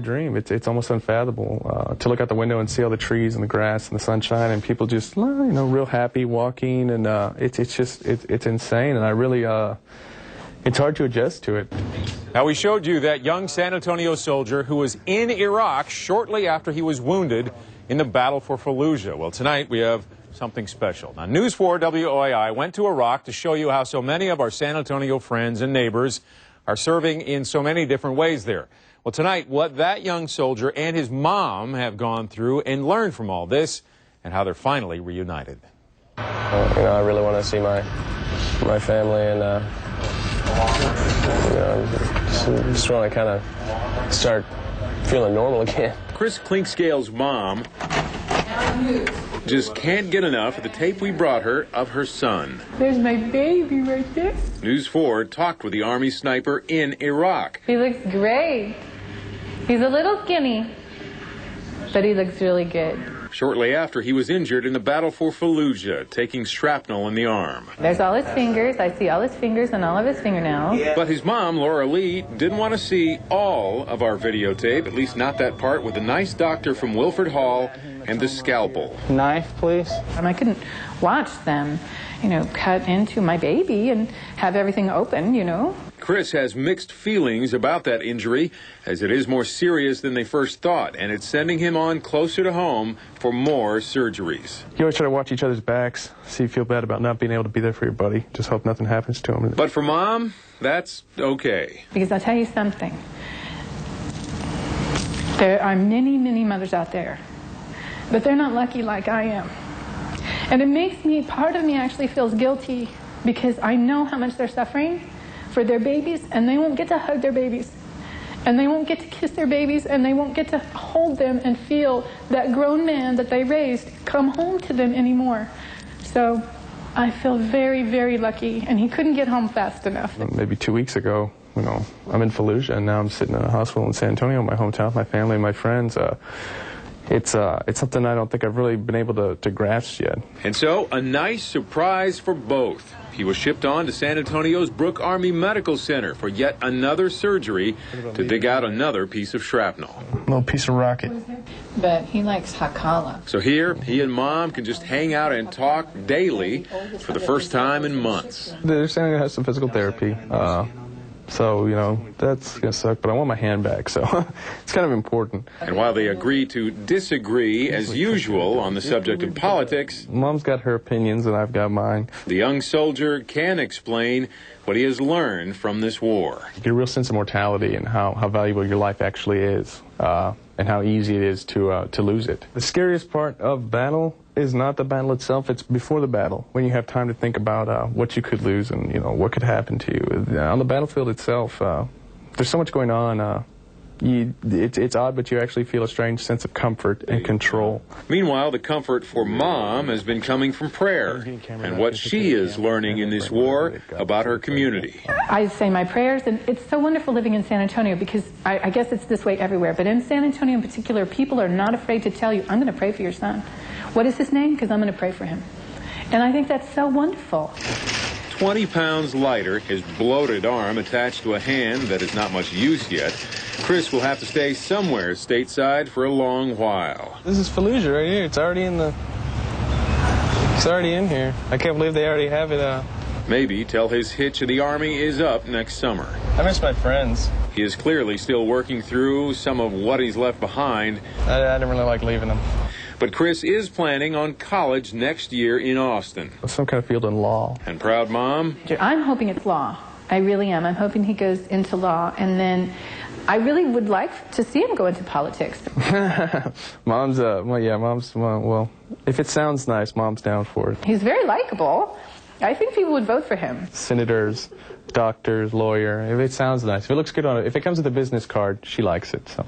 dream. It's almost unfathomable to look out the window and see all the trees and the grass and the sunshine and people just, real happy walking, and it's insane, and I really, it's hard to adjust to it. Now, we showed you that young San Antonio soldier who was in Iraq shortly after he was wounded in the battle for Fallujah. Well, tonight we have something special. Now, News 4 WOAI went to Iraq to show you how so many of our San Antonio friends and neighbors are serving in so many different ways there. Well, tonight, what that young soldier and his mom have gone through and learned from all this, and how they're finally reunited. I really want to see my family, and just want to kind of start feeling normal again. Chris Clinkscale's mom just can't get enough of the tape we brought her of her son. There's my baby right there. News 4 talked with the Army sniper in Iraq. He looks great. He's a little skinny, but he looks really good. Shortly after he was injured in the battle for Fallujah, taking shrapnel in the arm. There's all his fingers. I see all his fingers and all of his fingernails. But his mom, Laura Lee, didn't want to see all of our videotape, at least not that part with the nice doctor from Wilford Hall and the scalpel. Knife, please. I couldn't watch them, cut into my baby and have everything open, Chris has mixed feelings about that injury, as it is more serious than they first thought, and it's sending him on closer to home for more surgeries. You always try to watch each other's backs, so you feel bad about not being able to be there for your buddy. Just hope nothing happens to him. But for Mom, that's okay. Because I'll tell you something. There are many, many mothers out there, but they're not lucky like I am. And it makes me, part of me actually feels guilty because I know how much they're suffering for their babies, and they won't get to hug their babies, and they won't get to kiss their babies, and they won't get to hold them and feel that grown man that they raised come home to them anymore. So I feel very, very lucky, and he couldn't get home fast enough. Maybe 2 weeks ago, I'm in Fallujah, and now I'm sitting in a hospital in San Antonio, my hometown, with my family and my friends. It's something I don't think I've really been able to grasp yet. And so, a nice surprise for both. He was shipped on to San Antonio's Brooke Army Medical Center for yet another surgery to dig out another piece of shrapnel. A little piece of rocket. But he likes Hakala. So here, he and Mom can just hang out and talk daily for the first time in months. They're saying I have some physical therapy. So, that's going to suck, but I want my hand back, so it's kind of important. And while they agree to disagree, as usual, on the subject of politics, Mom's got her opinions and I've got mine. The young soldier can explain what he has learned from this war. You get a real sense of mortality and how valuable your life actually is, and how easy it is to lose it. The scariest part of battle is not the battle itself, it's before the battle, when you have time to think about what you could lose and what could happen to you. On the battlefield itself, there's so much going on. It's odd, but you actually feel a strange sense of comfort and control. Meanwhile, the comfort for Mom has been coming from prayer and what she is learning in this war about her community. I say my prayers, and it's so wonderful living in San Antonio because I guess it's this way everywhere, but in San Antonio in particular, people are not afraid to tell you, I'm going to pray for your son. What is his name? Because I'm going to pray for him. And I think that's so wonderful. 20 pounds lighter, his bloated arm attached to a hand that is not much use yet, Chris will have to stay somewhere stateside for a long while. This is Fallujah right here. It's already in here. I can't believe they already have it. Maybe till his hitch of the Army is up next summer. I miss my friends. He is clearly still working through some of what he's left behind. I didn't really like leaving them. But Chris is planning on college next year in Austin. Some kind of field in law. And proud Mom? I'm hoping it's law. I really am. I'm hoping he goes into law, and then I really would like to see him go into politics. Mom's, well, if it sounds nice, Mom's down for it. He's very likable. I think people would vote for him. Senators, doctors, lawyer, if it sounds nice. If it looks good on it, if it comes with a business card, she likes it, so.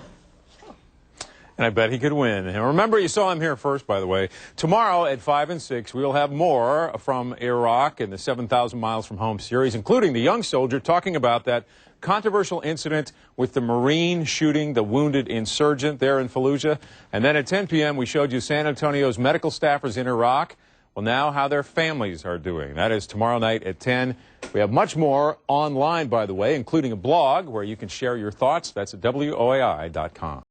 And I bet he could win. And remember, you saw him here first, by the way. Tomorrow at 5 and 6, we'll have more from Iraq and the 7,000 Miles from Home series, including the young soldier talking about that controversial incident with the Marine shooting the wounded insurgent there in Fallujah. And then at 10 p.m., we showed you San Antonio's medical staffers in Iraq. Well, now how their families are doing. That is tomorrow night at 10. We have much more online, by the way, including a blog where you can share your thoughts. That's at WOAI.com.